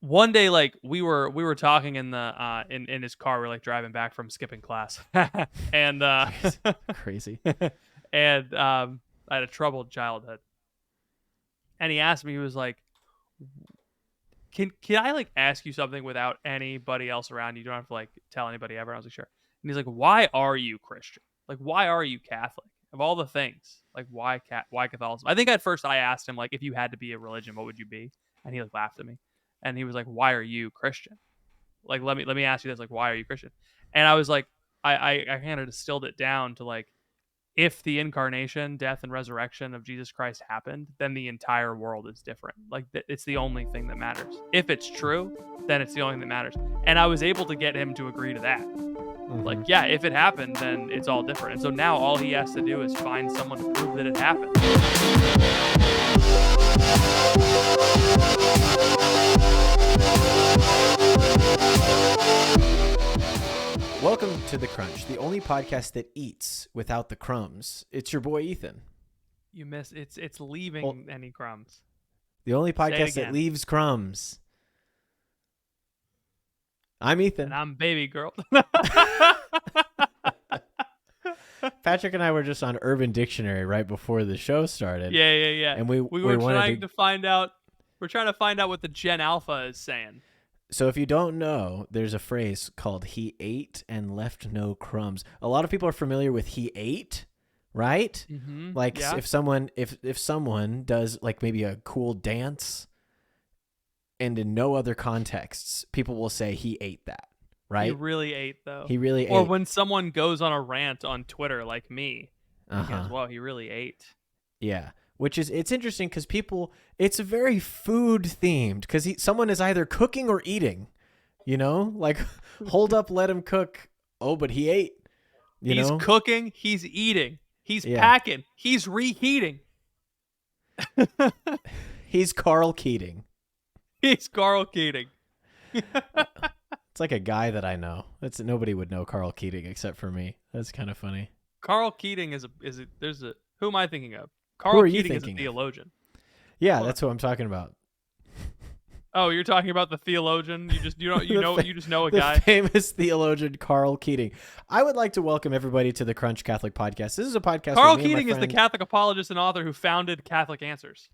one day, like we were talking in the in his car. We are like driving back from skipping class, and Crazy. and I had a troubled childhood. And he asked me, he was like, Can I like ask you something without anybody else around you? You don't have to like tell anybody ever. I was like, sure. And he's like, why are you Christian? Like, why are you Catholic? Of all the things, like why Catholicism? I think at first I asked him like, if you had to be a religion, what would you be? And he like laughed at me, and he was like, why are you Christian? Like, let me ask you this, like, why are you Christian? And I was like, I kind of distilled it down to like, if the incarnation, death, and resurrection of Jesus Christ happened, then the entire world is different. Like, it's the only thing that matters. If it's true, then it's the only thing that matters. And I was able to get him to agree to that. Like, yeah, if it happened, then it's all different. And so now all he has to do is find someone to prove that it happened. Welcome to The Crunch, the only podcast that eats without the crumbs. It's your boy, Ethan. You miss it's leaving any crumbs. The only podcast that leaves crumbs. I'm Ethan. And I'm Baby Girl. Patrick and I were just on Urban Dictionary right before the show started. Yeah. And we were trying to find out. We're trying to find out what the Gen Alpha is saying. So if you don't know, there's a phrase called "he ate and left no crumbs." A lot of people are familiar with "he ate," right? Mm-hmm. Like yeah. if someone does like maybe a cool dance, and in no other contexts, people will say he ate that, right? He really ate, though. He really ate. Or when someone goes on a rant on Twitter like me, he goes, well, he really ate. Yeah. Which is, it's interesting because it's very food themed because someone is either cooking or eating, you know, like hold up, let him cook. Oh, but he ate, He's cooking. He's eating. He's packing. He's reheating. He's Carl Keating. He's Carl Keating. It's like a guy that I know. Nobody would know Carl Keating except for me. That's kind of funny. Carl Keating who am I thinking of? Carl Keating is a theologian. Yeah, that's what I'm talking about. Oh, you're talking about the theologian? You just know a guy. The famous theologian Carl Keating. I would like to welcome everybody to the Crunch Catholic Podcast. This is a podcast. Carl Keating is the Catholic apologist and author who founded Catholic Answers.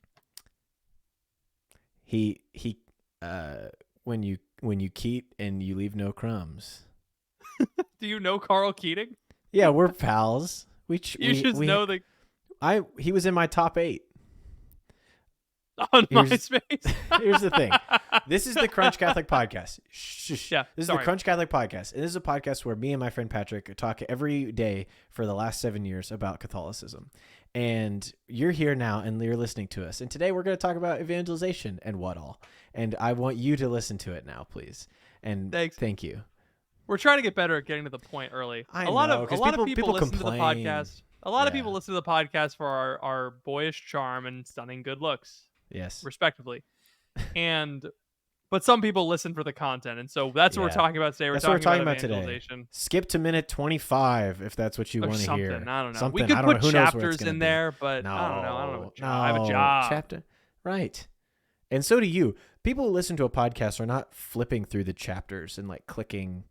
When you keat and you leave no crumbs. Do you know Carl Keating? Yeah, we're pals. He was in my top 8 on MySpace. Here's the thing. This is the Crunch Catholic Podcast. Yeah, this is the Crunch Catholic Podcast. And this is a podcast where me and my friend Patrick talk every day for the last 7 years about Catholicism. And you're here now and you're listening to us. And today we're going to talk about evangelization and what all. And I want you to listen to it now, please. And Thanks. Thank you. We're trying to get better at getting to the point early. A lot of people listen to the podcast. A lot of people listen to the podcast for our boyish charm and stunning good looks. Yes. Respectively. But some people listen for the content, and so that's what we're talking about today. We're talking about today. Skip to minute 25 if that's what you want to hear. I don't know. Something. We could put chapters in there, but no, I don't know. I have a job. Chapter. Right. And so do you. People who listen to a podcast are not flipping through the chapters and like clicking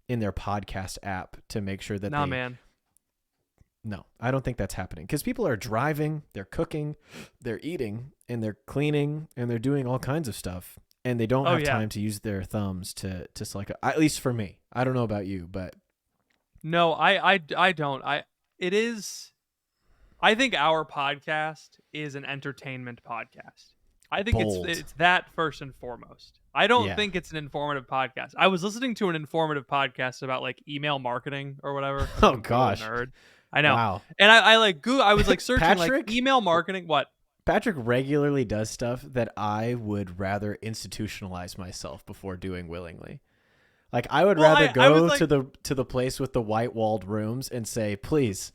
in their podcast app to make sure that man. No, I don't think that's happening because people are driving, they're cooking, they're eating, and they're cleaning, and they're doing all kinds of stuff, and they don't have time to use their thumbs to select. At least for me, I don't know about you, but no, I don't. I think our podcast is an entertainment podcast. I think it's that first and foremost. I don't think it's an informative podcast. I was listening to an informative podcast about like email marketing or whatever. Oh gosh, nerd. I know. Wow. And I was like searching like email marketing. What? Patrick regularly does stuff that I would rather institutionalize myself before doing willingly. Like I would rather go to the place with the white walled rooms and say, please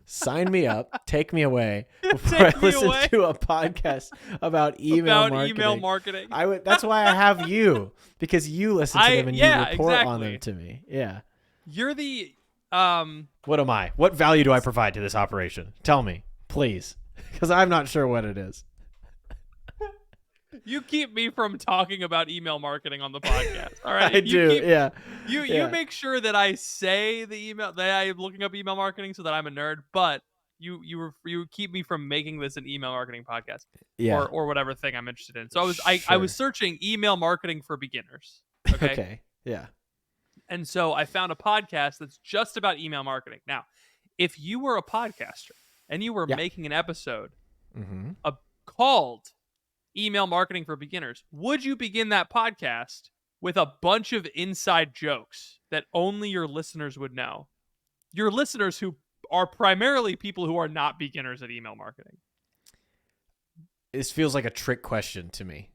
sign me up, take me away before I listen to a podcast about email marketing. That's why I have you, because you listen to them and you report on them to me. Yeah. You're the What am I? What value do I provide to this operation? Tell me, please, because I'm not sure what it is. You keep me from talking about email marketing on the podcast. All right. I do. Yeah. You make sure that I say the email, that I'm looking up email marketing so that I'm a nerd, but you keep me from making this an email marketing podcast Yeah. or whatever thing I'm interested in. So I was Sure. searching email marketing for beginners. Okay. Okay. Yeah. And so I found a podcast that's just about email marketing. Now, if you were a podcaster and you were Yeah. making an episode Mm-hmm. called Email Marketing for Beginners, would you begin that podcast with a bunch of inside jokes that only your listeners would know? Your listeners who are primarily people who are not beginners at email marketing. This feels like a trick question to me.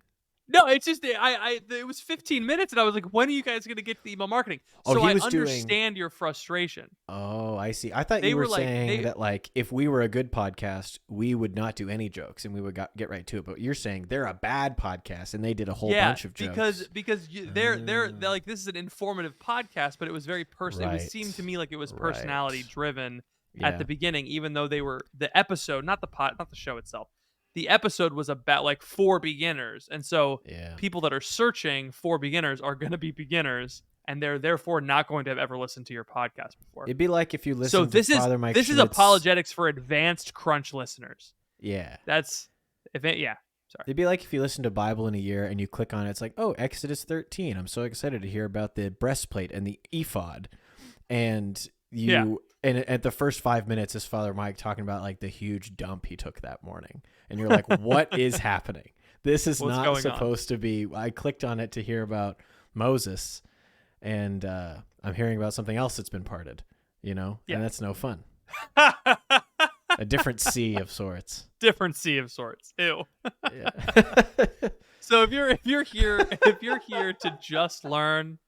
No, it's just it was 15 minutes, and I was like, when are you guys going to get to the email marketing? Oh, so he I was understand your frustration. Oh, I see. I thought They you were were like- saying that, like, if we were a good podcast, we would not do any jokes and we would get right to it. But you're saying they're a bad podcast and they did a whole bunch of jokes. Because they're like, this is an informative podcast, but it was very personal. Right. It seemed to me like it was Right. personality driven Yeah. at the beginning, even though they were the episode, not the show itself. The episode was about like for beginners, and so Yeah. people that are searching for beginners are going to be beginners, and they're therefore not going to have ever listened to your podcast before. It'd be like if you listen So to this Father Mike is Schmitz. apologetics for advanced crunch listeners. Yeah. Yeah. Sorry. It'd be like if you listen to Bible in a year and you click on it, it's like, oh, Exodus 13. I'm so excited to hear about the breastplate and the ephod. And and at the first 5 minutes is Father Mike talking about like the huge dump he took that morning. And you're like, what is happening? This is What's not going supposed to be. I clicked on it to hear about Moses, and I'm hearing about something else that's been parted, and that's no fun. A different sea of sorts. Different sea of sorts. Ew. Yeah. So if you're here to just learn,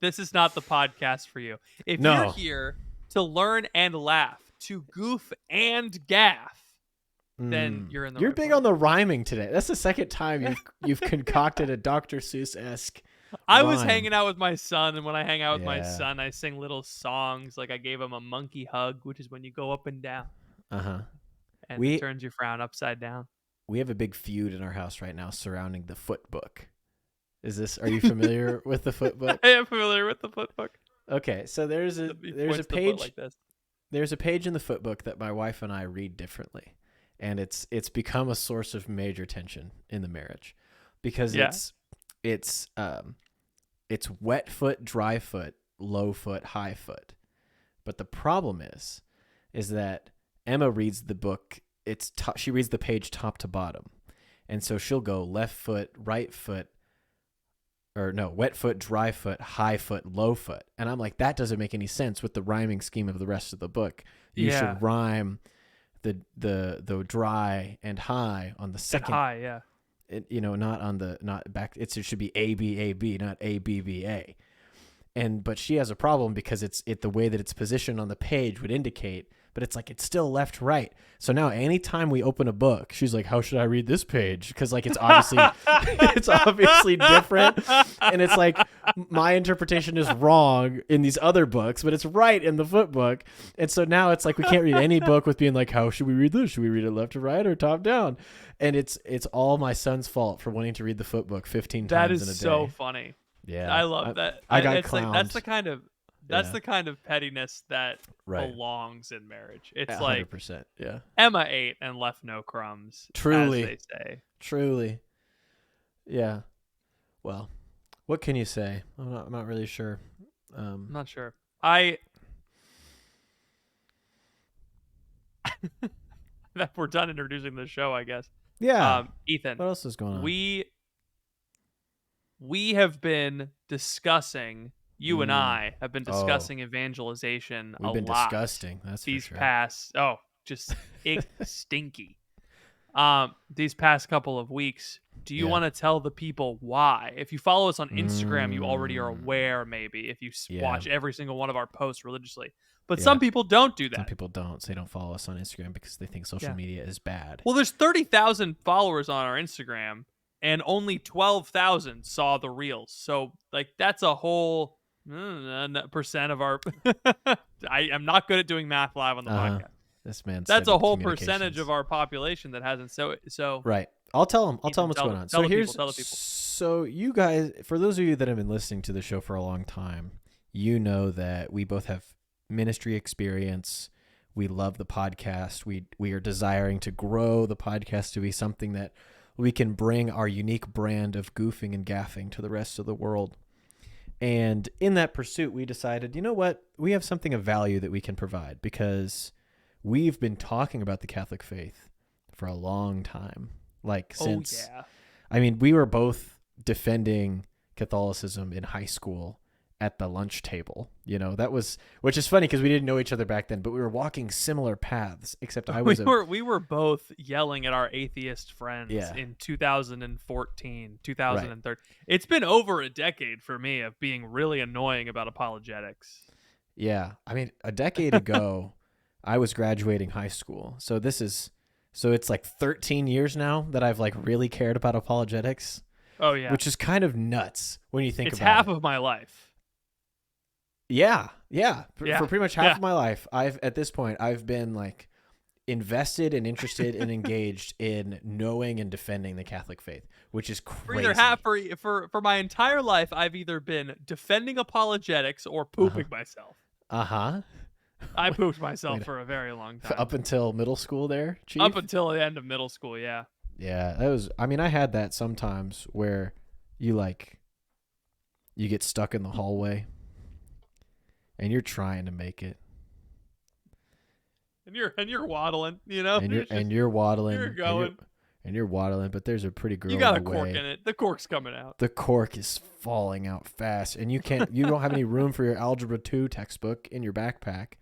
this is not the podcast for you. If you're here to learn and laugh, to goof and gaff, then you're in the You're right big place. on the rhyming today. That's the second time you've concocted a Dr. Seuss-esque I was rhyme. hanging out with my son, and when I hang out with my Yeah. son, I sing little songs. Like I gave him a monkey hug, which is when you go up and down. Uh-huh. And it turns your frown upside down. We have a big feud in our house right now surrounding the foot book. Are you familiar with the foot book? I am familiar with the foot book. Okay, so there's a page like this. There's a page in the foot book that my wife and I read differently. And it's become a source of major tension in the marriage because it's wet foot, dry foot, low foot, high foot. But the problem is that Emma reads the book. She reads the page top to bottom, and so she'll go left foot, right foot, or no, wet foot, dry foot, high foot, low foot, and I'm like, that doesn't make any sense with the rhyming scheme of the rest of the book. You should rhyme the dry and high on the second. And high, not back. It should be A B A B, not A B B A. But she has a problem because the way that it's positioned on the page would indicate, but it's like it's still left right. So now anytime we open a book, she's like, "How should I read this page?" Because like it's obviously different, and it's like my interpretation is wrong in these other books, but it's right in the foot book. And so now it's like we can't read any book with being like, "How should we read this? Should we read it left to right or top down?" And it's all my son's fault for wanting to read the foot book 15 times in a day. That is so funny. Yeah, I love that. I got it's clowned. like that's the kind of pettiness that belongs in marriage. It's 100%, like 100%. Yeah. Emma ate and left no crumbs. Truly, as they say. Truly. Yeah. Well, what can you say? I'm not really sure. I'm not sure. That we're done introducing the show, I guess. Yeah. Ethan, what else is going on? We have been discussing. You and I have been discussing evangelization a lot. We've been disgusting. That's these for sure. past stinky. These past couple of weeks. Do you want to tell the people why? If you follow us on Instagram, you already are aware. Maybe if you watch every single one of our posts religiously, but some people don't do that. Some people don't. So they don't follow us on Instagram because they think social media is bad. Well, there's 30,000 followers on our Instagram, and only 12,000 saw the reels. So like that's a whole percent of our. I'm not good at doing math live on the podcast. This man's that's a whole percentage of our population that hasn't. So right. I'll tell him. I'll tell Ethan, him what's going on. tell So the here's people. Tell the people. so you guys, for those of you that have been listening to the show for a long time, you know that we both have ministry experience. We love the podcast. We are desiring to grow the podcast to be something that we can bring our unique brand of goofing and gaffing to the rest of the world. And in that pursuit, we decided, you know what? We have something of value that we can provide because we've been talking about the Catholic faith for a long time. Like since, I mean, we were both defending Catholicism in high school at the lunch table, you know, that was, which is funny because we didn't know each other back then, but we were walking similar paths, except I was, we were both yelling at our atheist friends in 2014, 2013. Right. It's been over a decade for me of being really annoying about apologetics. Yeah. I mean, a decade ago, I was graduating high school. So it's like 13 years now that I've like really cared about apologetics. Oh yeah. Which is kind of nuts when you think about it. It's half of my life. Yeah. For pretty much half of my life, at this point, I've been like invested and interested and engaged in knowing and defending the Catholic faith, which is crazy. For my entire life, I've either been defending apologetics or pooping myself. I pooped myself for a very long time. Up until middle school there, Chief? Up until the end of middle school, yeah. Yeah, that was, I mean, I had that sometimes where you get stuck in the hallway and you're trying to make it. And you're waddling, you know? And you're waddling. You're going. And you're waddling, but there's a pretty girl You got in the a cork way. in it. The cork's coming out. The cork is falling out fast, and you don't have any room for your Algebra 2 textbook in your backpack.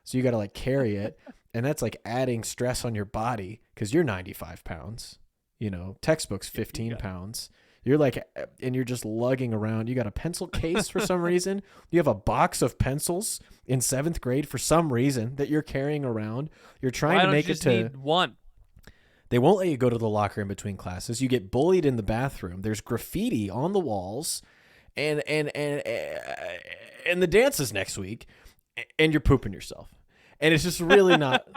So you got to like carry it, and that's like adding stress on your body because you're 95 pounds. You know, textbook's 15 pounds. You're like, and you're just lugging around. You got a pencil case for some reason. You have a box of pencils in 7th grade for some reason that you're carrying around. You're trying to make it to need one. They won't let you go to the locker in between classes. You get bullied in the bathroom. There's graffiti on the walls, and the dance is next week, and you're pooping yourself, and it's just really not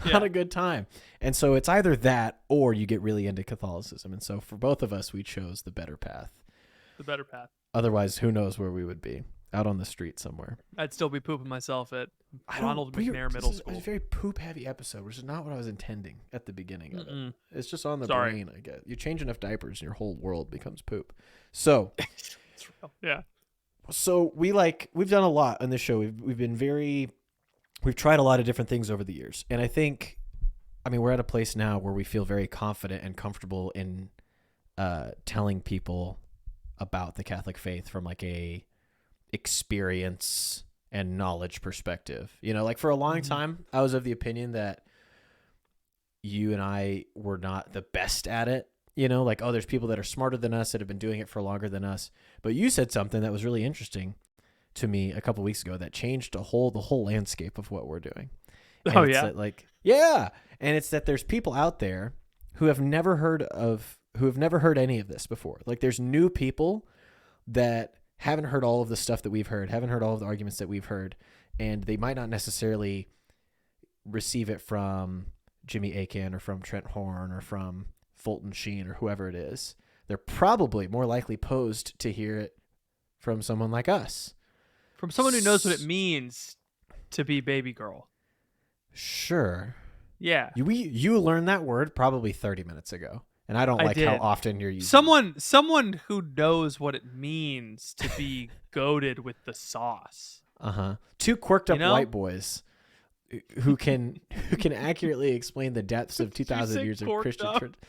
a good time. And so it's either that or you get really into Catholicism. And so for both of us, we chose the better path. The better path. Otherwise, who knows where we would be? Out on the street somewhere. I'd still be pooping myself at Ronald McNair Middle School. It's a very poop-heavy episode, which is not what I was intending at the beginning of it. It's just on the brain, I guess. You change enough diapers and your whole world becomes poop. So, yeah. So we've done a lot on this show. We've tried a lot of different things over the years. And I think, I mean, we're at a place now where we feel very confident and comfortable in telling people about the Catholic faith from like a experience and knowledge perspective. You know, like for a long time, I was of the opinion that you and I were not the best at it. You know, like, oh, there's people that are smarter than us that have been doing it for longer than us. But you said something that was really interesting to me a couple of weeks ago that changed the whole landscape of what we're doing. And and it's that there's people out there who have never heard any of this before. Like there's new people that haven't heard all of the stuff that we've heard, haven't heard all of the arguments that we've heard, and they might not necessarily receive it from Jimmy Akin or from Trent Horn or from Fulton Sheen or whoever it is. They're probably more likely posed to hear it from someone like us. From someone who knows what it means to be baby girl. Sure. Yeah. You learned that word probably 30 minutes ago. And I don't like how often you're using someone who knows what it means to be goated with the sauce. Two quirked up white boys who can accurately explain the depths of 2,000 years of Christian tradition.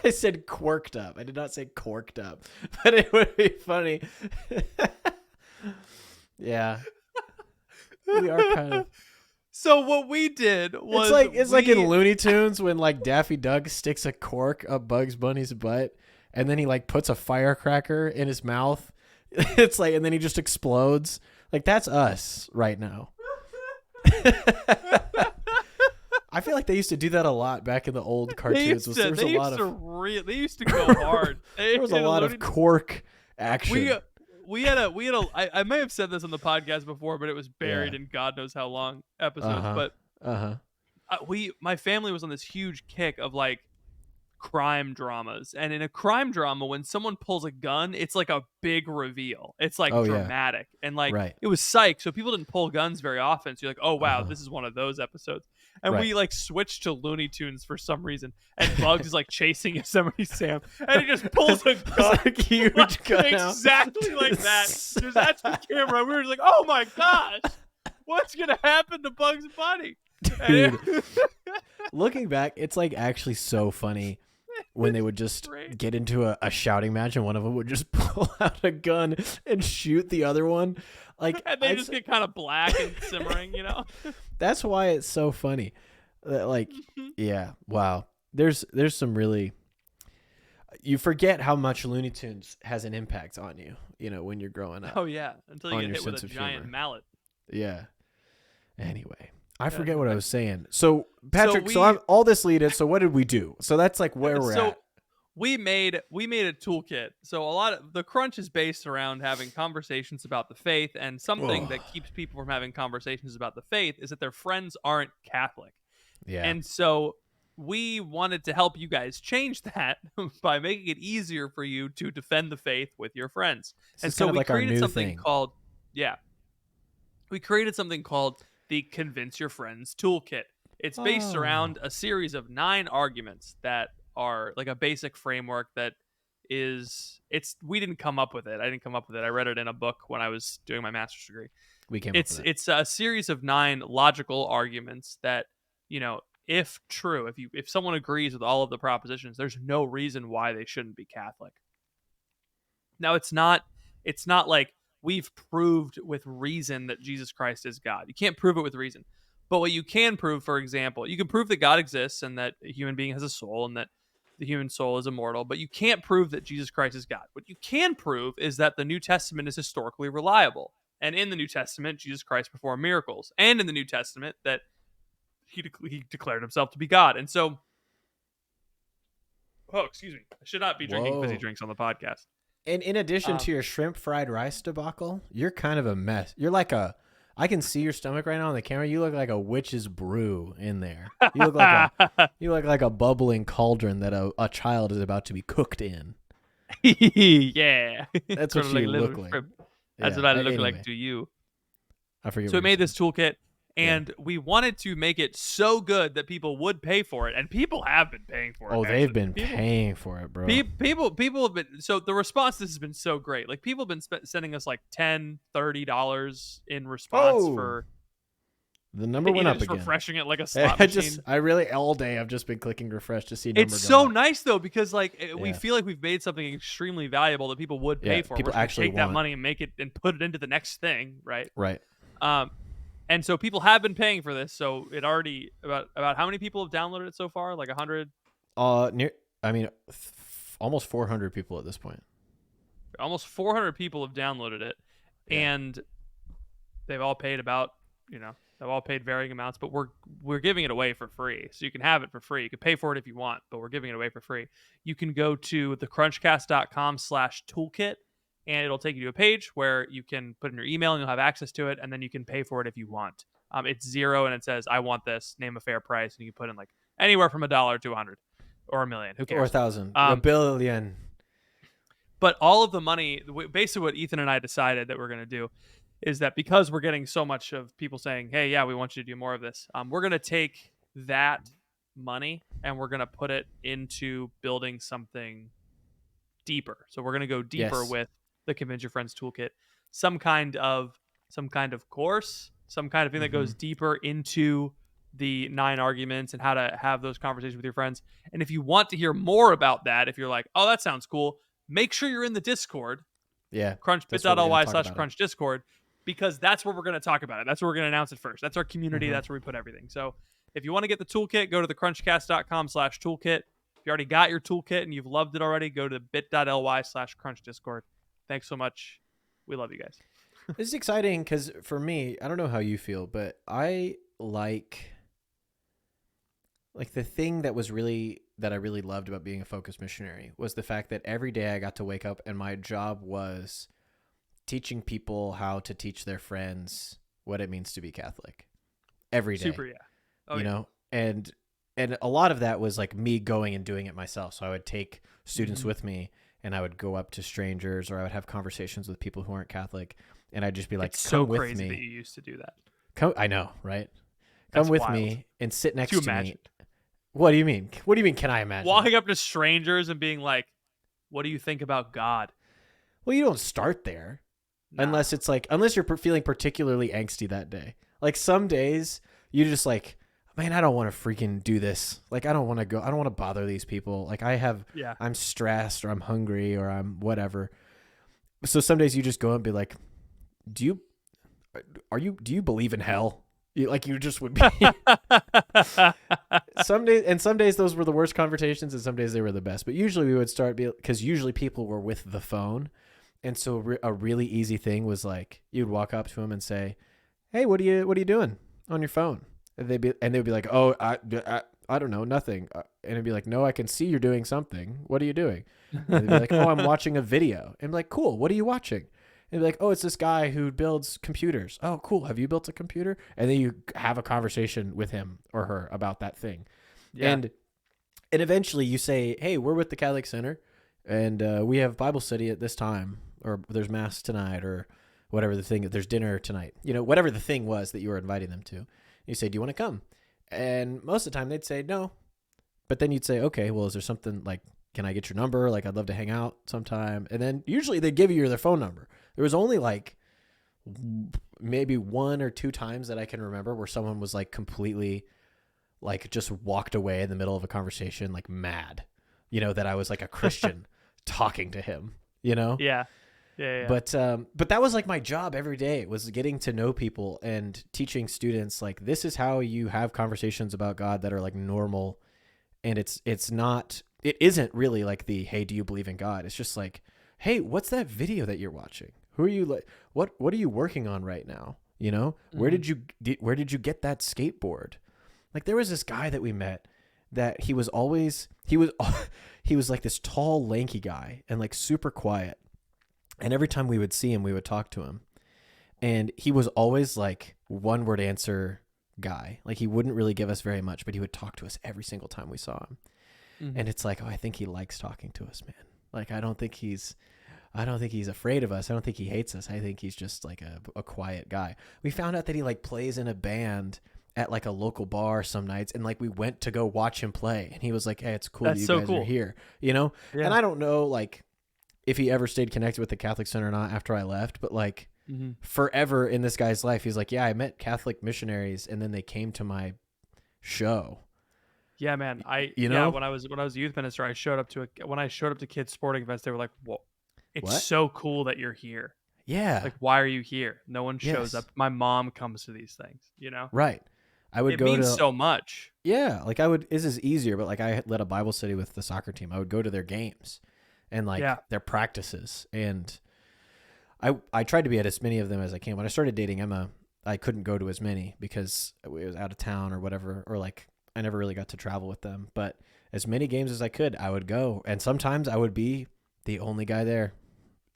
I said quirked up. I did not say corked up. But it would be funny. Yeah. We are kind of. So what we did was it's like in Looney Tunes when like Daffy Duck sticks a cork up Bugs Bunny's butt and then he like puts a firecracker in his mouth. It's like, and then he just explodes. Like that's us right now. I feel like they used to do that a lot back in the old cartoons. They used to go hard. There was a lot of cork action. We had a I may have said this on the podcast before, but it was buried in God knows how long episodes. My family was on this huge kick of like crime dramas. And in a crime drama, when someone pulls a gun, it's like a big reveal. It's like Oh yeah. dramatic. And like Right. it was Psych, so people didn't pull guns very often. So you're like, oh wow, Uh-huh. this is one of those episodes. And Right. we like switched to Looney Tunes for some reason. And Bugs is like chasing Yosemite Sam. And he just pulls a gun. Like huge like, gun exactly out. like that. Just that's the camera. We were just like, oh my gosh. What's gonna happen to Bugs Bunny? Dude, looking back, it's like actually so funny when they would just get into a shouting match and one of them would just pull out a gun and shoot the other one. Like, and they just get kind of black and simmering, you know? That's why it's so funny. Like, yeah, wow. There's some really, you forget how much Looney Tunes has an impact on you, you know, when you're growing up. Oh yeah, until you get hit with a giant mallet. Yeah. Anyway, I forget what I was saying. So Patrick, I'm all this leaded. So what did we do? So that's like where we're at. We made a toolkit. So a lot of the crunch is based around having conversations about the faith, and something that keeps people from having conversations about the faith is that their friends aren't Catholic. Yeah. And so we wanted to help you guys change that by making it easier for you to defend the faith with your friends. And so we created something called the Convince Your Friends Toolkit. It's based around a series of 9 arguments that are like a basic framework that we didn't come up with it. I didn't come up with it. I read it in a book when I was doing my master's degree. It's a series of 9 logical arguments that, you know, if true, if someone agrees with all of the propositions, there's no reason why they shouldn't be Catholic. Now, it's not like we've proved with reason that Jesus Christ is God. You can't prove it with reason. But what you can prove, for example, you can prove that God exists and that a human being has a soul and that the human soul is immortal, but you can't prove that Jesus Christ is God. What you can prove is that the New Testament is historically reliable. And in the New Testament, Jesus Christ performed miracles. And in the New Testament, that he declared himself to be God. And so, excuse me, I should not be drinking fizzy drinks on the podcast. And in addition to your shrimp fried rice debacle, you're kind of a mess. You're like I can see your stomach right now on the camera. You look like a witch's brew in there. You look like a bubbling cauldron that a child is about to be cooked in. Yeah. That's what you look like. That's what I look like to you. I forget. So we made this toolkit, and we wanted to make it so good that people would pay for it, and people have been paying for it. Oh, they've been paying for it, bro. People have been. So the response to this has been so great. Like people have been sending us like $10, $30 in response for. The number went up just again. Refreshing it like a slot machine. I really all day I've just been clicking refresh to see. Number it's so up. nice though because like we feel like we've made something extremely valuable that people would pay for. People actually take that money and make it and put it into the next thing, right? Right. And so people have been paying for this. So it already about how many people have downloaded it so far? Like 100? Almost 400 people at this point. Almost 400 people have downloaded it, and they've all paid they've all paid varying amounts. But we're giving it away for free, so you can have it for free. You can pay for it if you want, but we're giving it away for free. You can go to thecrunchcast.com/toolkit. And it'll take you to a page where you can put in your email and you'll have access to it. And then you can pay for it if you want. It's $0 and it says, I want this, name a fair price. And you can put in like anywhere from $1 to 100 or $1 million. Who cares? Or 1,000. $1 billion. But all of the money, basically what Ethan and I decided that we're going to do is that because we're getting so much of people saying, hey, yeah, we want you to do more of this. We're going to take that money and we're going to put it into building something deeper. So we're going to go deeper with the Convince Your Friends Toolkit, some kind of course, some kind of thing that goes deeper into the 9 arguments and how to have those conversations with your friends. And if you want to hear more about that, if you're like, oh, that sounds cool, make sure you're in the Discord. Yeah. bit.ly/crunch Discord, because that's where we're going to talk about it. That's where we're going to announce it first. That's our community. That's where we put everything. So if you want to get the toolkit, go to thecrunchcast.com/toolkit. If you already got your toolkit and you've loved it already, go to bit.ly/crunch Discord. Thanks so much. We love you guys. This is exciting because for me, I don't know how you feel, but I like the thing that I really loved about being a focused missionary was the fact that every day I got to wake up and my job was teaching people how to teach their friends what it means to be Catholic every day. Super, yeah. You know, and and a lot of that was like me going and doing it myself. So I would take students Mhm. with me, and I would go up to strangers, or I would have conversations with people who aren't Catholic, and I'd just be It's like, so "Come with crazy that me. you used to do that. Come." I know, right? Come That's with wild me and sit to next to me. imagine. What do you mean? What do you mean? Can I imagine? Walking up to strangers and being like, "What do you think about God?" Well, you don't start there Nah. unless it's like, unless you're feeling particularly angsty that day. Like some days you just like, man, I don't want to freaking do this. Like, I don't want to go. I don't want to bother these people. Like Yeah. I'm stressed, or I'm hungry, or I'm whatever. So some days you just go and be like, do you, do you believe in hell? You just would be. Some days those were the worst conversations, and some days they were the best. But usually we would start because usually people were with the phone, and so a really easy thing was like you'd walk up to them and say, "Hey, what are you doing on your phone?" And they'd be like, "Oh, I don't know, nothing." And it'd be like, "No, I can see you're doing something. What are you doing?" And they'd be like, "Oh, I'm watching a video." And be like, "Cool. What are you watching?" And be like, "Oh, it's this guy who builds computers." "Oh, cool. Have you built a computer?" And then you have a conversation with him or her about that thing. Yeah. And eventually you say, "Hey, we're with the Catholic Center, and we have Bible study at this time, or there's mass tonight, or whatever the thing. There's dinner tonight. Whatever the thing was that you were inviting them to." You say, "Do you want to come?" And most of the time they'd say no, but then you'd say, "Okay, well, is there something like, can I get your number? Like, I'd love to hang out sometime." And then usually they give you their phone number. There was only like maybe one or two times that I can remember where someone was like completely like just walked away in the middle of a conversation, like mad, that I was like a Christian talking to him, you know? Yeah. Yeah. Yeah. But that was like my job every day, was getting to know people and teaching students, like, this is how you have conversations about God that are like normal. And it isn't really like hey, do you believe in God? It's just like, hey, what's that video that you're watching? Who are you like? What are you working on right now? Where Mhm. did you get that skateboard? Like, there was this guy that we met that he was he was like this tall, lanky guy and like super quiet. And every time we would see him, we would talk to him. And he was always like one word answer guy. Like, he wouldn't really give us very much, but he would talk to us every single time we saw him. Mhm. And it's like, oh, I think he likes talking to us, man. Like, I don't think he's afraid of us. I don't think he hates us. I think he's just like a quiet guy. We found out that he like plays in a band at like a local bar some nights, and like we went to go watch him play, and he was like, "Hey, it's cool that That's you so guys are cool. here," And Yeah. I don't know like if he ever stayed connected with the Catholic Center or not after I left, but like Mhm. forever in this guy's life, he's like, "Yeah, I met Catholic missionaries, and then they came to my show." Yeah, man. You know When I was a youth minister, when I showed up to kids sporting events, they were like, "Whoa, it's what? so cool that you're here. Yeah. Like, why are you here? No one shows Yes. up. My mom comes to these things, you know? Right. I would It go means to so much." Yeah, like I would. This is easier, but like I led a Bible study with the soccer team. I would go to their games and like Yeah. their practices, and I tried to be at as many of them as I can. When I started dating Emma, I couldn't go to as many because I was out of town or whatever, or like I never really got to travel with them. But as many games as I could, I would go, and sometimes I would be the only guy there.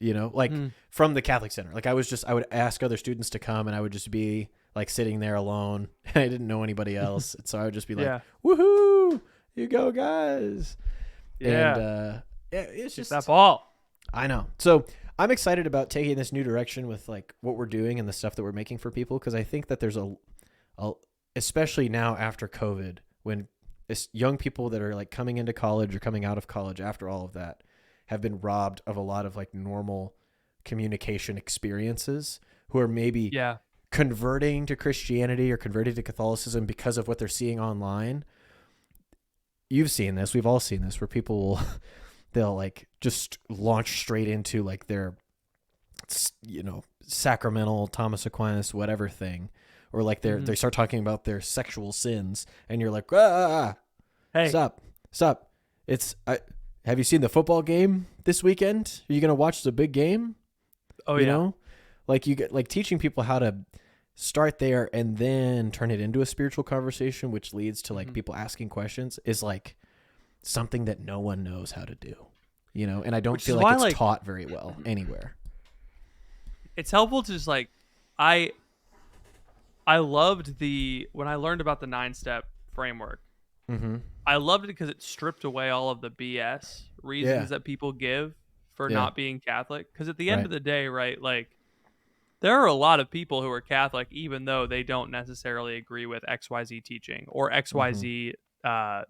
Like Hmm. from the Catholic Center. Like I would ask other students to come, and I would just be like sitting there alone, and I didn't know anybody else, and so I would just be like, Yeah. "Woohoo, you go, guys!" And Yeah. yeah, it's Get that just, ball. I know. So I'm excited about taking this new direction with like what we're doing and the stuff that we're making for people, because I think that there's a especially now after COVID, when it's young people that are like coming into college or coming out of college after all of that have been robbed of a lot of like normal communication experiences, who are maybe Yeah. converting to Christianity or converting to Catholicism because of what they're seeing online. You've seen this. We've all seen this, where people will they'll like just launch straight into like their sacramental Thomas Aquinas whatever thing, or like Hmm. they start talking about their sexual sins, and you're like, ah, Hey. stop. Have you seen the football game this weekend? Are you gonna watch the big game? Oh You yeah. know, like you get like teaching people how to start there and then turn it into a spiritual conversation, which leads to like Hmm. people asking questions, is like something that no one knows how to do. And I don't Which is feel like why, it's like, taught very well anywhere. it's helpful to just like, I I loved when I learned about the 9-step framework. Mm-hmm. I loved it because it stripped away all of the BS Yeah. reasons that people give for Yeah. not being Catholic. Because at the end Right. of the day, right, like there are a lot of people who are Catholic even though they don't necessarily agree with XYZ teaching or Mm-hmm. XYZ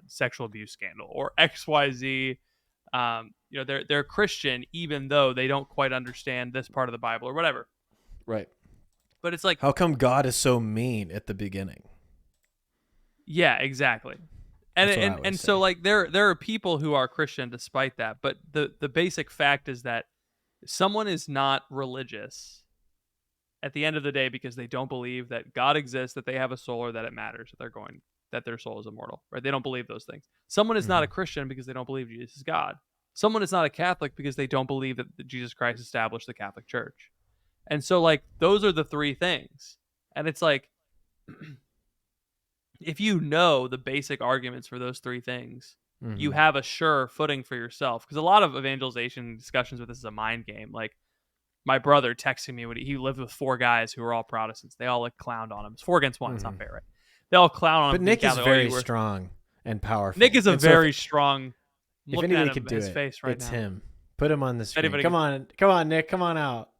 sexual abuse scandal or XYZ. They're Christian even though they don't quite understand this part of the Bible or whatever. Right. But it's like, How come God is so mean at the beginning? yeah, exactly. And That's what I and always and so say. like there are people who are Christian despite that, but the basic fact is that someone is not religious at the end of the day because they don't believe that God exists, that they have a soul, or that it matters, that their soul is immortal, right? They don't believe those things. Someone is not Mm-hmm. a Christian because they don't believe Jesus is God. Someone is not a Catholic because they don't believe that Jesus Christ established the Catholic Church. And so like those are the three things. And it's like if you know the basic arguments for those three things, you Mm-hmm. have a sure footing for yourself. Because a lot of evangelization discussions with this is a mind game. Like my brother texting me when he lived with four guys who were all Protestants. They all like clowned on him. It's 4 against 1. It's Mm-hmm. not fair, right? They all clown on him But because he's Nick is Catholic. Oh, very you were. strong and Nick powerful. is a And so very strong. I'm if looking at anybody him, could do his it, face right it's now. him. Put him on the If screen. anybody Come could, on. Come on, Nick. Come on out.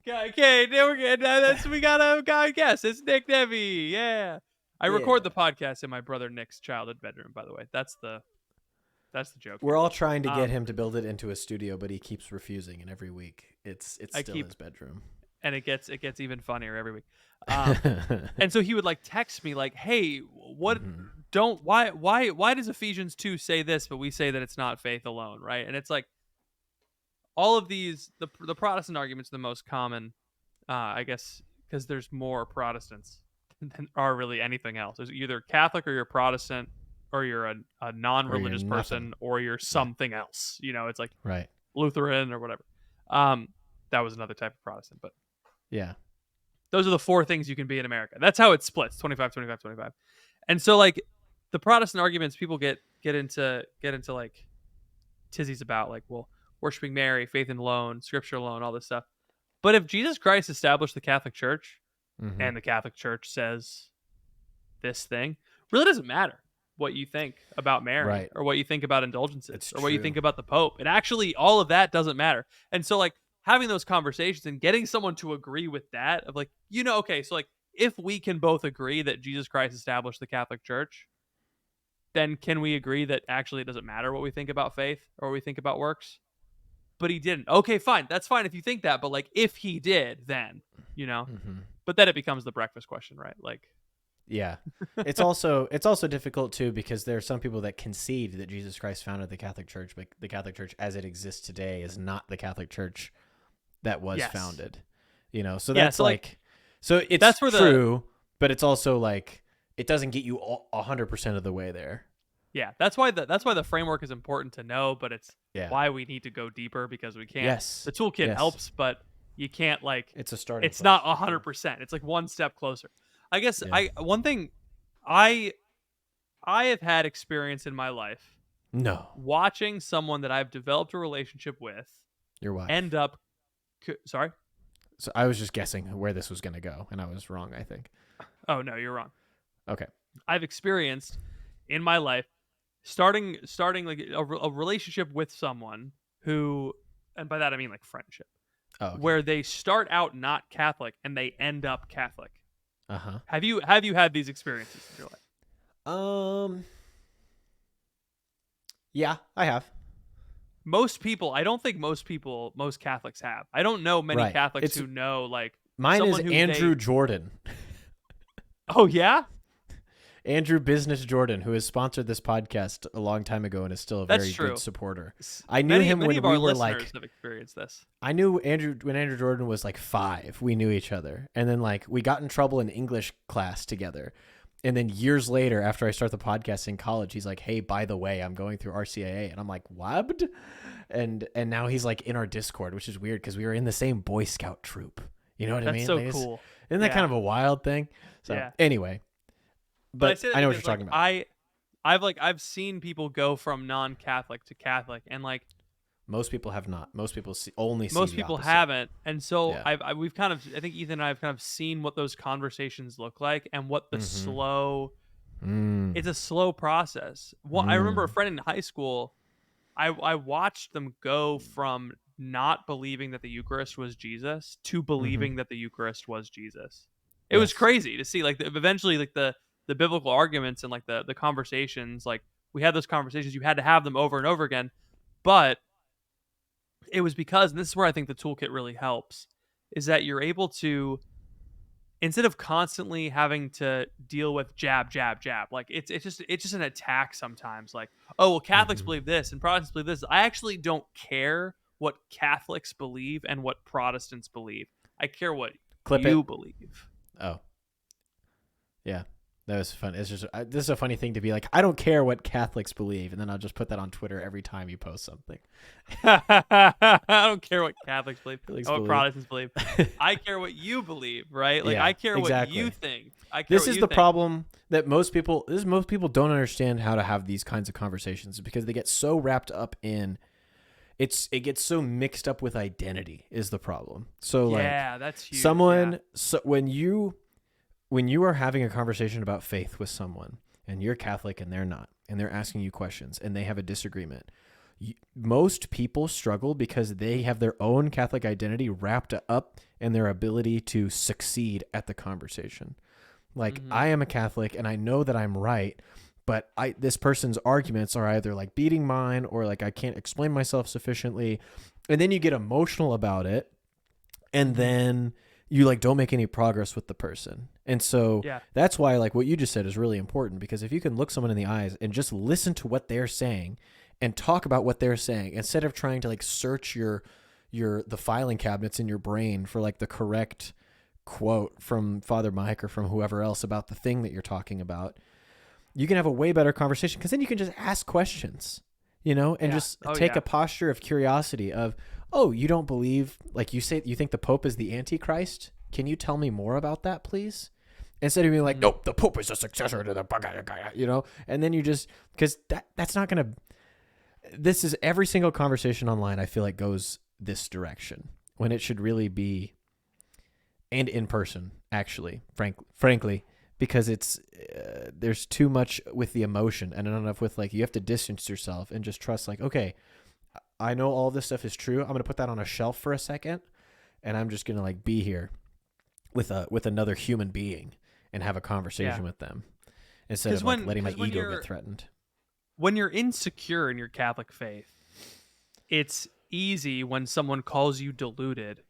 okay, there we go. We got a guy guess. It's Nick Nevy. Yeah. I Yeah. record the podcast in my brother Nick's childhood bedroom, by the way. That's the joke We're here. all trying to get him to build it into a studio, but he keeps refusing, and every week it's I still keep his bedroom. and it gets even funnier every week. And so he would like text me like, "Hey, what? Mm-hmm. Don't why does Ephesians 2 say this, but we say that it's not faith alone, right?" And it's like all of these the Protestant arguments are the most common, I guess, because there's more Protestants than are really anything else. There's either Catholic or you're Protestant, or you're a Or you're non-religious nothing. person, or you're Yeah. something else. It's like Right. Lutheran or whatever. Um, that was another type of Protestant, but Yeah. those are the four things you can be in America. That's how it splits 25, 25, 25. And so like the Protestant arguments people get into like tizzies about like, well, worshiping Mary, faith in alone, scripture alone, all this stuff. But if Jesus Christ established the Catholic Church Mm-hmm. and the Catholic Church says this thing, really doesn't matter what you think about Mary Right. or what you think about indulgences It's or what you true. think about the Pope. And actually all of that doesn't matter. And so like having those conversations and getting someone to agree with that of like, okay, so like if we can both agree that Jesus Christ established the Catholic Church, then can we agree that actually it doesn't matter what we think about faith or what we think about works? But he didn't. Okay, fine. That's fine if you think that. But like if he did, then, Mm-hmm. but then it becomes the breakfast question, right? Like, Yeah. It's also difficult too because there are some people that concede that Jesus Christ founded the Catholic Church, but the Catholic Church as it exists today is not the Catholic Church that was yes. founded. So Yeah, that's so like so it's that's where true, but it's also like it doesn't get you 100% of the way there. Yeah, that's why the framework is important to know, but it's Yeah. why we need to go deeper because we can't. Yes. The toolkit Yes. helps, but you can't like. It's a starting It's place. not 100%. It's like one step closer. I guess Yeah. one thing I have had experience in my life No. watching someone that I've developed a relationship with Your wife. end up. Sorry. So I was just guessing where this was going to go, and I was wrong, I think. Oh no, you're wrong. Okay. I've experienced in my life starting like a relationship with someone who, and by that I mean like friendship, Oh, okay. where they start out not Catholic and they end up Catholic. Uh-huh. Have you had these experiences in your life? Yeah, I have. Most people, I don't think most Catholics have. I don't know many Right. Catholics who know like Mine is someone who Andrew Jordan. Oh yeah? Andrew Business Jordan, who has sponsored this podcast a long time ago and is still a That's very true. good supporter. I knew him many when of we our were listeners like have experienced this. I knew Andrew when Andrew Jordan was like 5. We knew each other. And then like we got in trouble in English class together. And then years later, after I start the podcast in college, he's like, "Hey, by the way, I'm going through RCIA." And I'm like, "What?" And now he's like in our Discord, which is weird because we were in the same Boy Scout troop. You know what I mean? That's so like, cool. Isn't that Yeah. kind of a wild thing? So Yeah. anyway, but I know what you're talking about. I've seen people go from non-Catholic to Catholic, and like Most people have not. Most people only see most the people opposite. haven't, and so Yeah. we've kind of, I think Ethan and I have kind of seen what those conversations look like and what the slow It's a slow process. Well, I remember a friend in high school. I watched them go from not believing that the Eucharist was Jesus to Mm-hmm. believing that the Eucharist was Jesus. It was Yes. crazy to see, like, eventually, like, the biblical arguments and like the conversations, like, we had those conversations. You had to have them over and over again, but it was because, and this is where I think the toolkit really helps, is that you're able to, instead of constantly having to deal with jab jab jab, like, it's just an attack sometimes, like, oh well, Catholics Mm-hmm. believe this and Protestants believe this. I actually don't care what Catholics believe and what Protestants believe. I care what Clip you it. believe. Oh, yeah. That was fun. It's just this is a funny thing to be like, I don't care what Catholics believe, and then I'll just put that on Twitter every time you post something. I don't care what Catholics believe Catholics or what believe. Protestants believe. I care what you believe, right? Like, Yeah, I care what you exactly. think. I care This what is you the think. problem that most people don't understand how to have these kinds of conversations because they get so wrapped up in it gets so mixed up with identity is the problem. So like Yeah, that's huge. Yeah. when you are having a conversation about faith with someone and you're Catholic and they're not and they're asking you questions and they have a disagreement, most people struggle because they have their own Catholic identity wrapped up in their ability to succeed at the conversation. Like, Mm-hmm. I am a Catholic and I know that I'm right, but this person's arguments are either like beating mine or like I can't explain myself sufficiently. And then you get emotional about it, and Mm-hmm. then you like don't make any progress with the person. And so Yeah. that's why like what you just said is really important, because if you can look someone in the eyes and just listen to what they're saying and talk about what they're saying instead of trying to like search the filing cabinets in your brain for like the correct quote from Father Mike or from whoever else about the thing that you're talking about, you can have a way better conversation because then you can just ask questions, and Yeah. just Oh take yeah. a posture of curiosity of, oh, you don't believe, like you say, you think the Pope is the Antichrist? Can you tell me more about that, please? Instead of being like, Mm-hmm. nope, the Pope is a successor to the, and then you just, because that's not going to, this is every single conversation online, I feel like goes this direction when it should really be, and in person, actually, frankly, because it's there's too much with the emotion and not enough with like you have to distance yourself and just trust like, okay, I know all this stuff is true. I'm gonna put that on a shelf for a second, and I'm just gonna like be here with another human being and have a Yeah. conversation with them instead Because of like when letting my because ego get threatened. when you're insecure in your Catholic faith, it's easy when someone calls you deluded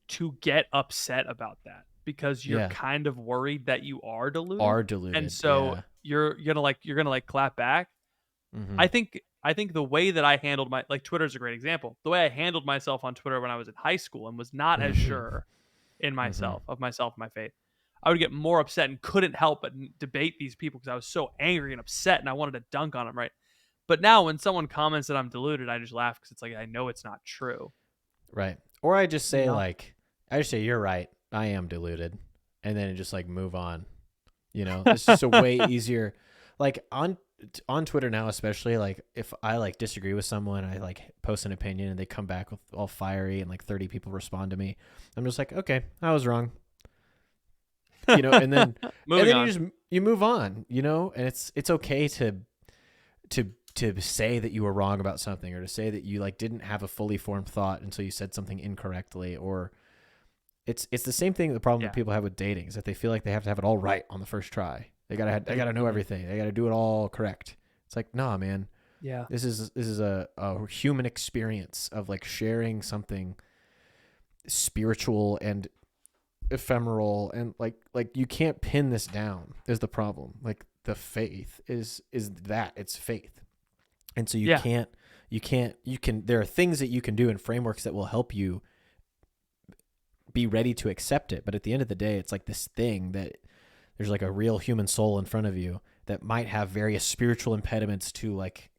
to get upset about that because you're Yeah, kind of worried that you are deluded, are and diluted. so Yeah. you're gonna like clap back. Mm-hmm. I think the way that I handled my, like, Twitter's a great example. The way I handled myself on Twitter when I was in high school and was not as Mm-hmm. sure in Mm-hmm. myself, my faith, I would get more upset and couldn't help but debate these people because I was so angry and upset and I wanted to dunk on them, right? But now when someone comments that I'm deluded, I just laugh because it's like I know it's not true. Right. Or I just You say know? like, I just say you're right. I am deluded, and then just like move on. It's just a way easier. Like on Twitter now, especially like if I like disagree with someone, I like post an opinion and they come back with all fiery and like 30 people respond to me. I'm just like, okay, I was wrong. And then Moving on. you move on, and it's okay to to say that you were wrong about something or to say that you like didn't have a fully formed thought until you said something incorrectly, or it's the same thing. The problem that Yeah. people have with dating is that they feel like they have to have it all right on the first try. They gotta know Mhm. everything. They gotta do it all correct. It's like, nah, man. Yeah. This is a human experience of like sharing something spiritual and ephemeral, and like you can't pin this down is the problem. Like the faith is that it's faith. And so Yeah. you can there are things that you can do and frameworks that will help you be ready to accept it. But at the end of the day, it's like this thing that there's like a real human soul in front of you that might have various spiritual impediments to like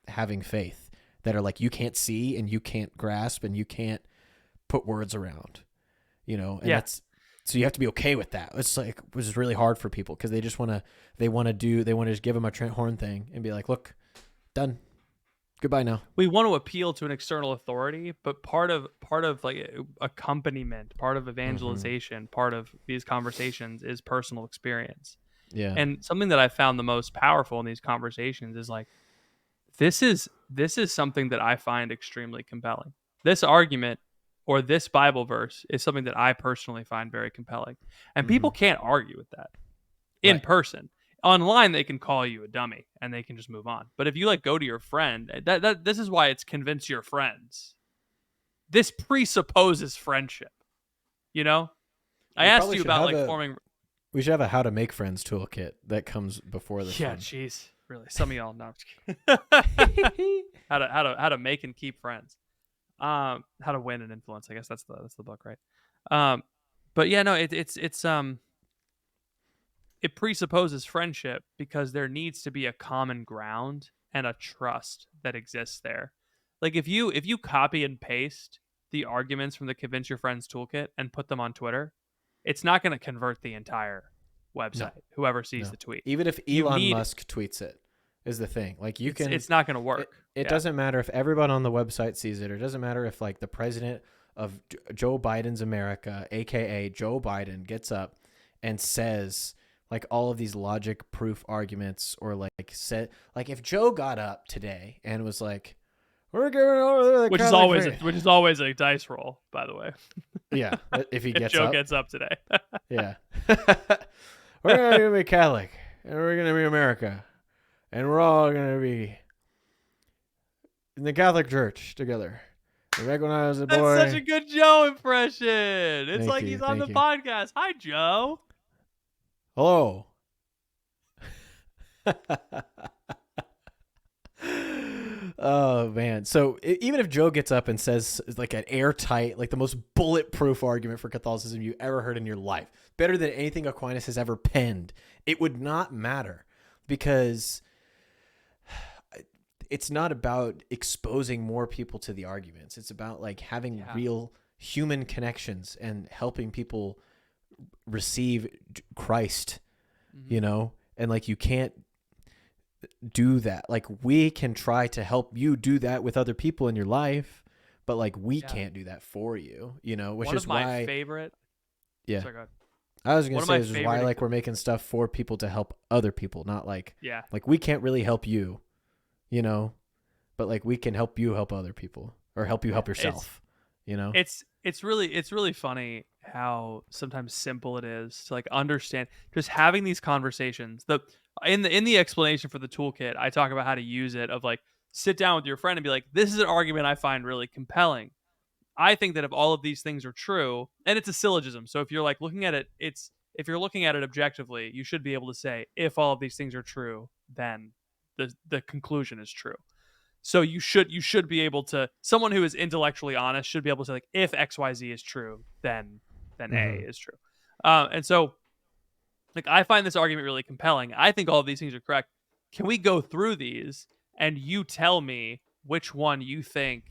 having faith that are like you can't see and you can't grasp and you can't put words around, and Yeah. that's so you have to be okay with that. It's like, which is really hard for people because they want to just give them a Trent Horn thing and be like, look, done, goodbye now. We want to appeal to an external authority, but part of like accompaniment, part of Mm-hmm. evangelization, part of these conversations is personal experience. Yeah. And something that I found the most powerful in these conversations is like, this is something that I find extremely compelling. This argument or this Bible verse is something that I personally find very compelling. And Mm-hmm. people can't argue with that in Right. person. Online they can call you a dummy and they can just move on. But if you like go to your friend, that this is why it's convince your friends. This presupposes friendship, you know? I We asked probably you should about have like a forming. we should have a how to make friends toolkit that comes before this Yeah, one. jeez. Really. Some of y'all know. How to make and keep friends. How to win and influence. I guess that's the book, right? But yeah, no, it presupposes friendship because there needs to be a common ground and a trust that exists there. Like if you copy and paste the arguments from the Convince Your Friends toolkit and put them on Twitter, it's not going to convert the entire No. website. Whoever sees No. the tweet, Even if you Elon need Musk tweets it, is the thing. Like you can it's not going to work. it doesn't matter if everyone on the website sees it, or it doesn't matter if like the president of Joe Biden's America, aka Joe Biden, gets up and says like all of these logic proof arguments, or like said like if Joe got up today and was like, we're going over the which is always a dice roll, by the way. Yeah, if he If gets Joe up. gets up today. Yeah. We're going to be Catholic, and we're going to be America, and we're all going to be in the Catholic Church together. And back when I was a boy. That's such a good Joe impression. It's Thank like you, he's on the thank you. podcast. Hi, Joe. Hello. Oh man. So even if Joe gets up and says like an airtight, like the most bulletproof argument for Catholicism you ever heard in your life, better than anything Aquinas has ever penned, it would not matter, because it's not about exposing more people to the arguments. It's about like having real human connections and helping people receive Christ, you know? And like, you can't do that. Like, we can try to help you do that with other people in your life, but like, we can't do that for you, you know, which is why my favorite. Yeah. Sorry, go ahead. I was going to say, this is why favorite like we're making stuff for people to help other people, not like, Yeah. like we can't really help you, you know, but like we can help you help other people, or help you help yourself, you know? It's really funny how sometimes simple it is to like understand, just having these conversations. In the explanation for the toolkit, I talk about how to use it, of like, sit down with your friend and be like, this is an argument I find really compelling. I think that if all of these things are true, and it's a syllogism, so if you're like looking at it, if you're looking at it objectively, you should be able to say, if all of these things are true, then the conclusion is true. So you should be able to, someone who is intellectually honest should be able to say, like, if XYZ is true, then A is true. And so like, I find this argument really compelling. I think all of these things are correct. Can we go through these and you tell me which one you think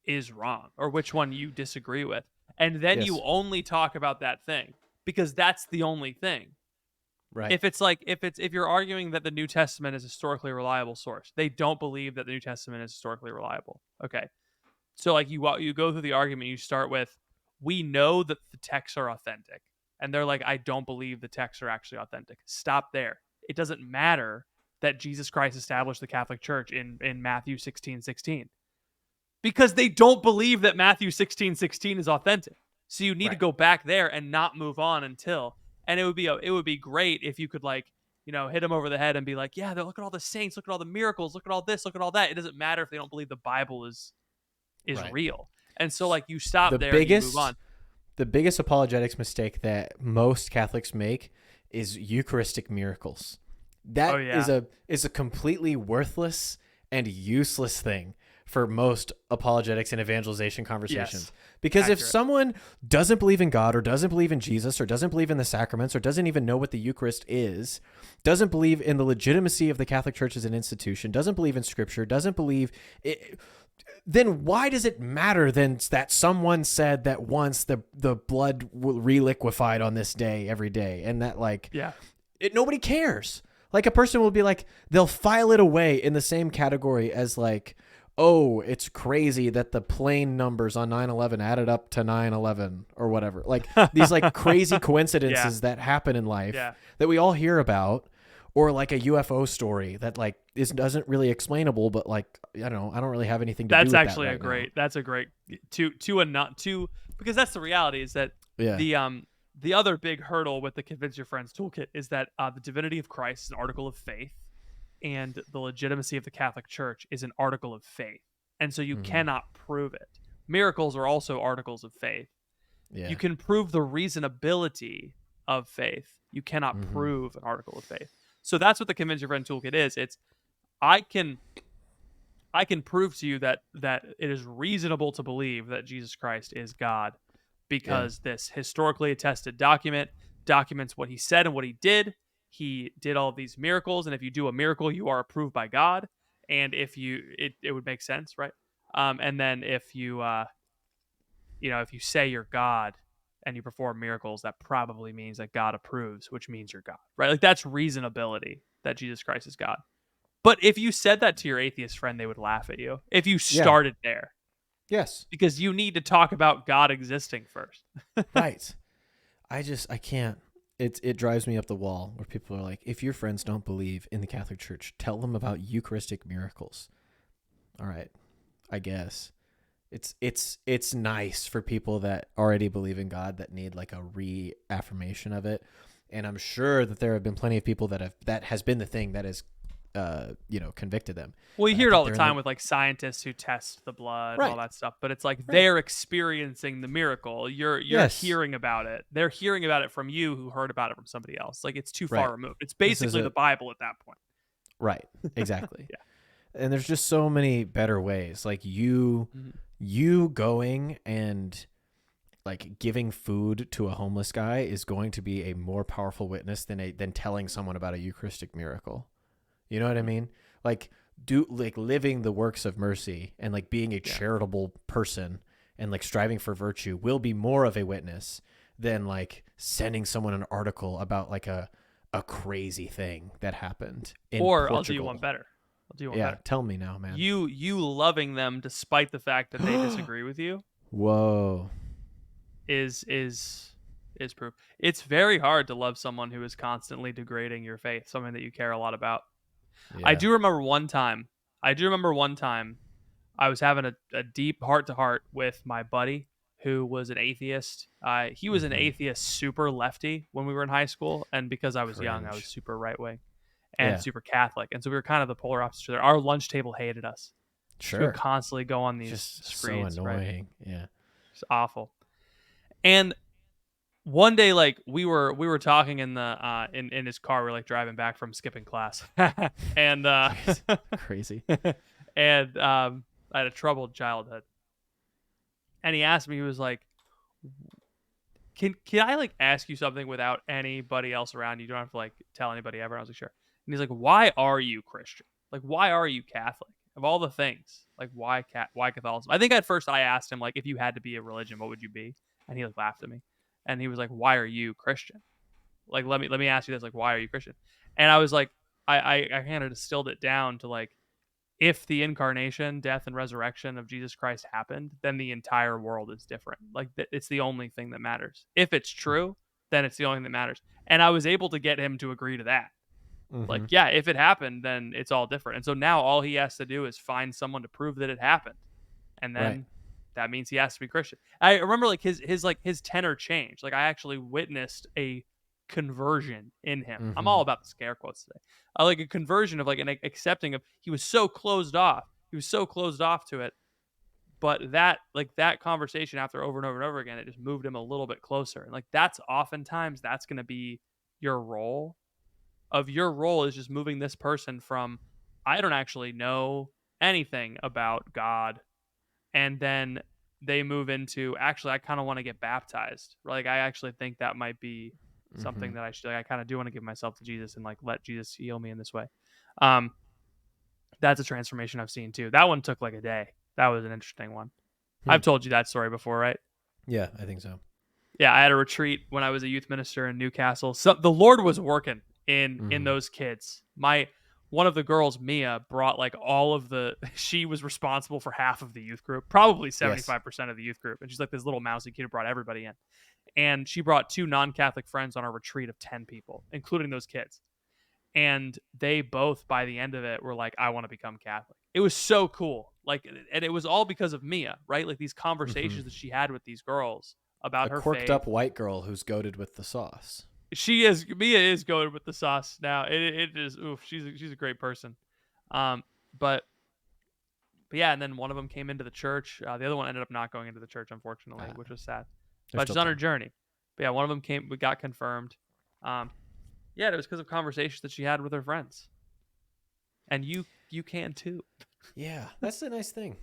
is wrong or which one you disagree with? And then you only talk about that thing, because that's the only thing. Right. If it's like, if you're arguing that the New Testament is a historically reliable source, they don't believe that the New Testament is historically reliable. Okay. So like, you go through the argument, you start with, we know that the texts are authentic. And they're like, I don't believe the texts are actually authentic. Stop there. It doesn't matter that Jesus Christ established the Catholic Church in Matthew 16:16, because they don't believe that Matthew 16:16 is authentic. So you need to go back there and not move on until. And it would be great if you could, like, you know, hit them over the head and be like, yeah, look at all the saints, look at all the miracles, look at all this, look at all that. It doesn't matter if they don't believe the Bible is real. And so like, you stop there and you move on. The biggest apologetics mistake that most Catholics make is Eucharistic miracles. That is a completely worthless and useless thing for most apologetics and evangelization conversations. Because if someone doesn't believe in God, or doesn't believe in Jesus, or doesn't believe in the sacraments, or doesn't even know what the Eucharist is, doesn't believe in the legitimacy of the Catholic Church as an institution, doesn't believe in Scripture, doesn't believe it, then why does it matter then that someone said that once the blood reliquefied on this day every day, and that like nobody cares? Like, a person will be like, they'll file it away in the same category as like, oh, it's crazy that the plane numbers on 9/11 added up to 9/11 or whatever. Like these like crazy Yeah, coincidences that happen in life yeah. that we all hear about, or like a UFO story that like doesn't really explainable, but like I don't really have anything to do That's with that actually right now. that's a great to a not to because that's the reality is that Yeah. the other big hurdle with the convince your friends toolkit is that the divinity of Christ is an article of faith and the legitimacy of the Catholic Church is an article of faith. And so you Mm-hmm. cannot prove it. Miracles are also articles of faith. You Yeah. can prove the reasonability of faith. You cannot Mm-hmm. prove an article of faith. So that's what the convince your friend toolkit is. It's I can I can prove to you that it is reasonable to believe that Jesus Christ is God Yeah. because this historically attested document documents what he said and what he did. He did all of these miracles, and if you do a miracle, you are approved by God. And if you, it would make sense, right? And then if you, if you say you're God and you perform miracles, that probably means that God approves, which means you're God, right? Like that's reasonability that Jesus Christ is God. But if you said that to your atheist friend, they would laugh at you if you Yeah. started there Yes. because you need to talk about God existing first. Right. I can't. It drives me up the wall where people are like, if your friends don't believe in the Catholic Church, tell them about Eucharistic miracles. All right, I guess it's nice for people that already believe in God that need like a reaffirmation of it, and I'm sure that there have been plenty of people that has been the thing that has, convicted them. Well, you But I hear it think all the they're in the time with like scientists who test the blood and all right, that stuff, but it's like right. they're experiencing the miracle. You're Yes, hearing about it. They're hearing about it from you who heard about it from somebody else. Like it's too far right. removed. It's This is basically the a Bible at that point. right, exactly. Yeah. And there's just so many better ways. Like Mhm. you going and like giving food to a homeless guy is going to be a more powerful witness than telling someone about a Eucharistic miracle. You know what I mean? Like living the works of mercy and like being a Yeah. charitable person and like striving for virtue will be more of a witness than like sending someone an article about like a crazy thing that happened in Or I'll do you one Portugal. better. I'll do you one Yeah, better. tell me now, man. You loving them despite the fact that they disagree with you Whoa. is proof. It's very hard to love someone who is constantly degrading your faith, something that you care a lot about. I Yeah. do remember one time. I do remember one time I was having a deep heart to heart with my buddy who was an atheist. He was an Mm-hmm. atheist, super lefty when we were in high school, and because I was young, I was Cringe. super right wing and Yeah. super Catholic, and so we were kind of the polar opposites of each other. Our lunch table hated us because we would Sure. constantly go on these Just so screens, right? annoying. Yeah. It's awful. And one day, like we were talking in the in his car. We are like driving back from skipping class, and Crazy. Crazy. and I had a troubled childhood. And he asked me, he was like, "Can I like ask you something without anybody else around? You don't have to like tell anybody ever." I was like, "Sure." And he's like, "Why are you Christian? Like, why are you Catholic? Of all the things, like why Catholicism?" I think at first I asked him like, if you had to be a religion, what would you be? And he like laughed at me, and he was like, "Why are you Christian? Like, let me ask you this, like, why are you Christian?" And I was like, I kind of distilled it down to like, if the incarnation, death, and resurrection of Jesus Christ happened, then the entire world is different. Like it's the only thing that matters. If it's true, then it's the only thing that matters. And I was able to get him to agree to that. Like, Mm-hmm. yeah, if it happened, then it's all different. And so now all he has to do is find someone to prove that it happened, and Right. then that means he has to be Christian. I remember like his tenor changed. Like I actually witnessed a conversion in him. I'm Mm-hmm. all about the scare quotes today. Like a conversion of like an accepting of he was so closed off. He was so closed off to it. But that conversation after over and over and over again, it just moved him a little bit closer. And like that's oftentimes that's gonna be your role. Of your role is just moving this person from I don't actually know anything about God, and then they move into actually I kind of want to get baptized. Like I actually think that might be Mm-hmm. something that I should like, I kind of do want to give myself to Jesus and like let Jesus heal me in this way. Um that's a transformation I've seen too. That one took like a day. That was an interesting one. Hmm. I've told you that story before, right? Yeah, I think so. Yeah, I had a retreat when I was a youth minister in Newcastle. So the Lord was working in Mm-hmm. those kids. My one of the girls, Mia, brought like all of the. She was responsible for half of the youth group, probably Yes. 75% of the youth group, and she's like this little mousy kid who brought everybody in. And she brought 2 non-Catholic friends on a retreat of 10 people, including those kids. And they both, by the end of it, were like, "I want to become Catholic." It was so cool. Like, and it was all because of Mia, right? Like these Mm-hmm. conversations that she had with these girls A about her corked faith. up white girl who's goaded with the sauce. Mia is going with the sauce now. It is oof. She's a great person. Um, but yeah, and then one of them came into the church. The other one ended up not going into the church, unfortunately, which was sad. There's But still she's on her time. journey. But yeah, one of them came. We got confirmed. Um, yeah, it was because of conversations that she had with her friends, and you can too. Yeah, that's the nice thing.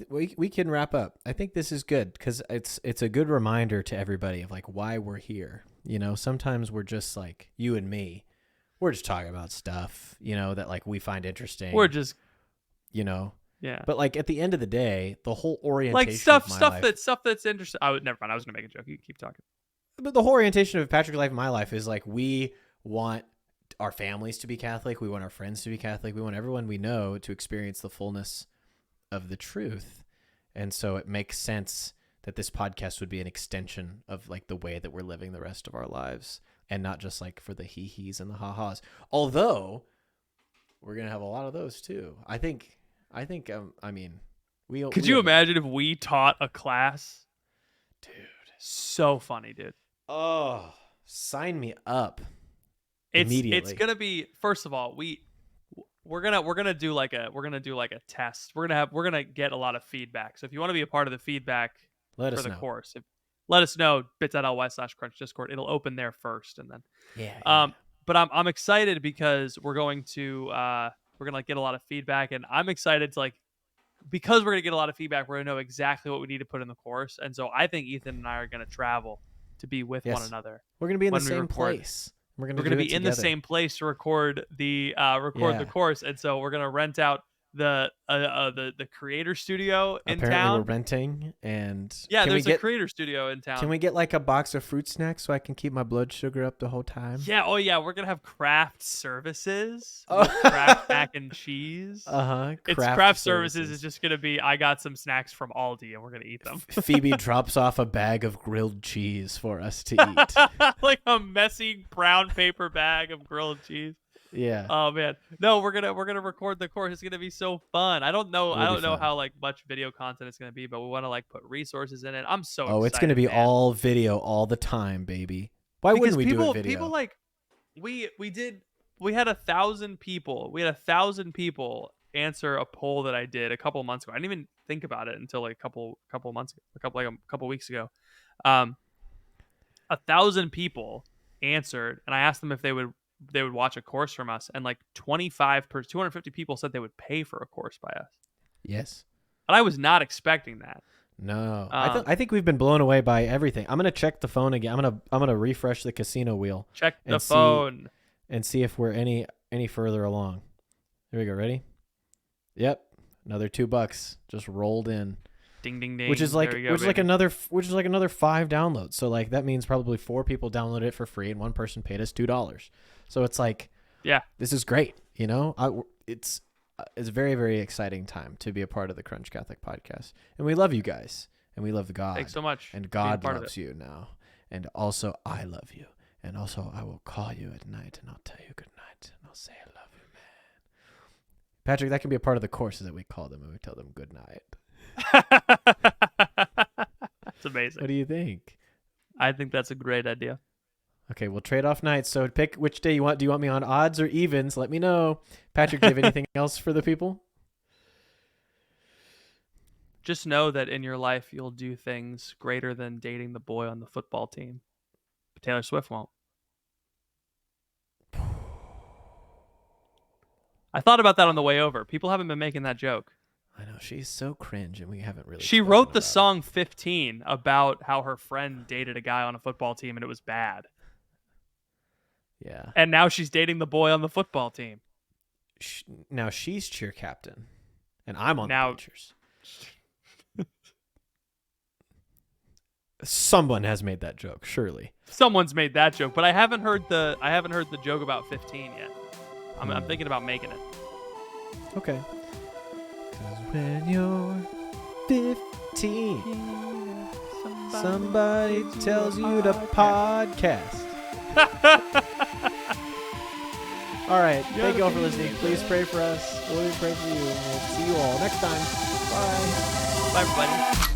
We can wrap up. I think this is good because it's a good reminder to everybody of like why we're here. You know, sometimes we're just like you and me. We're just talking about stuff, you know, that like we find We're interesting, just you know. yeah, But like at the end of the day, the whole like orientation of stuff my stuff life, that stuff that's interesting. I would never mind. I was gonna make a joke. You keep talking. but the whole orientation of Patrick's life and my life is like we want our families to be Catholic. We want our friends to be Catholic. We want everyone we know to experience the fullness of the truth. And so it makes sense that this podcast would be an extension of like the way that we're living the rest of our lives and not just like for the hee-hees and the ha-has. Although we're going to have a lot of those too. I mean, Could we you have imagine if we taught a class? dude. So funny, dude. Oh, sign me up It's immediately. gonna be, first of all, we're gonna do like a test. We're gonna get a lot of feedback. So if you want to be a part of the feedback Let for us the know. course, let us know bit.ly/crunch discord. It'll open there first, and then Yeah, yeah. um but I'm excited because we're gonna like get a lot of feedback, and I'm excited to like, because we're gonna get a lot of feedback, we're gonna know exactly what we need to put in the course. And so I think Ethan and I are gonna travel to be with one Yes. another We're going to be in the when we same record. place. We're going We're to going to do it be in the together. same place to record the Yeah. course, and so we're going to rent out the creator studio in Apparently we're town. renting, and Yeah, there's a creator studio in can town. we get like a box of fruit snacks so I can keep my blood sugar up the whole time? Yeah, oh yeah, we're gonna have craft services Oh. with Kraft mac and cheese. Uh-huh. It's Craft craft services is services. just gonna be, I got some snacks from Aldi and we're gonna eat them. Phoebe drops off a bag of grilled cheese for us to eat. Like a messy brown paper bag of grilled cheese. Yeah. Oh man, no, we're gonna record the course. It's gonna be so fun. I don't know. It I will be don't know fun. how like much video content it's gonna be, but we want to like put resources in it. I'm so Oh, it's going to excited, be man. all video all the time, baby. Why Because wouldn't we do it people video? like we had 1,000 people. We had 1,000 people answer a poll that I did a couple months ago. I didn't even think about it until like a couple months ago, a couple weeks ago. 1,000 people answered, and I asked them if they would watch a course from us, and like 250 people said they would pay for a course by us. Yes. And I was not expecting that. No. Um, I think we've been blown away by everything. I'm going to check the phone again. I'm going to refresh the casino wheel check the and see phone. if we're any further along. Here we go. Ready? Yep. Another $2 just rolled in. Ding ding ding. Which is like there we go, which is like baby. another 5 downloads. So like that means probably 4 people downloaded it for free and one person paid us $2. So it's like, yeah, this is great. You know, it's a very, very exciting time to be a part of the Crunch Catholic podcast, and we love you guys, and we love God. thanks so much. And for being God part of loves it. you now, and also I love you, and also I will call you at night, and I'll tell you good night, and I'll say I love you, man. Patrick, that can be a part of the courses that we call them, and we tell them good night. It's amazing. What do you think? I think that's a great idea. Okay, we'll trade off nights. So pick which day you want. Do you want me on odds or evens? Let me know. Patrick, do you have anything else for the people? Just know that in your life you'll do things greater than dating the boy on the football team. But Taylor Swift won't. I thought about that on the way over. People haven't been making that joke. I know, she's so cringe, and we haven't really She spoken wrote the about song 15 about how her friend dated a guy on a football team and it was bad. it. Yeah. And now she's dating the boy on the football team. Now she's cheer captain, and I'm on the bleachers. Someone has made that joke, surely. Someone's made that joke, but I haven't heard the joke about 15 yet. I'm thinking about making it. Okay. 'Cause when you're 15, somebody tells you to podcast. All right. Thank you all for listening. Please pray for us. We'll pray for you. We'll see you all next time. Bye. Bye, everybody.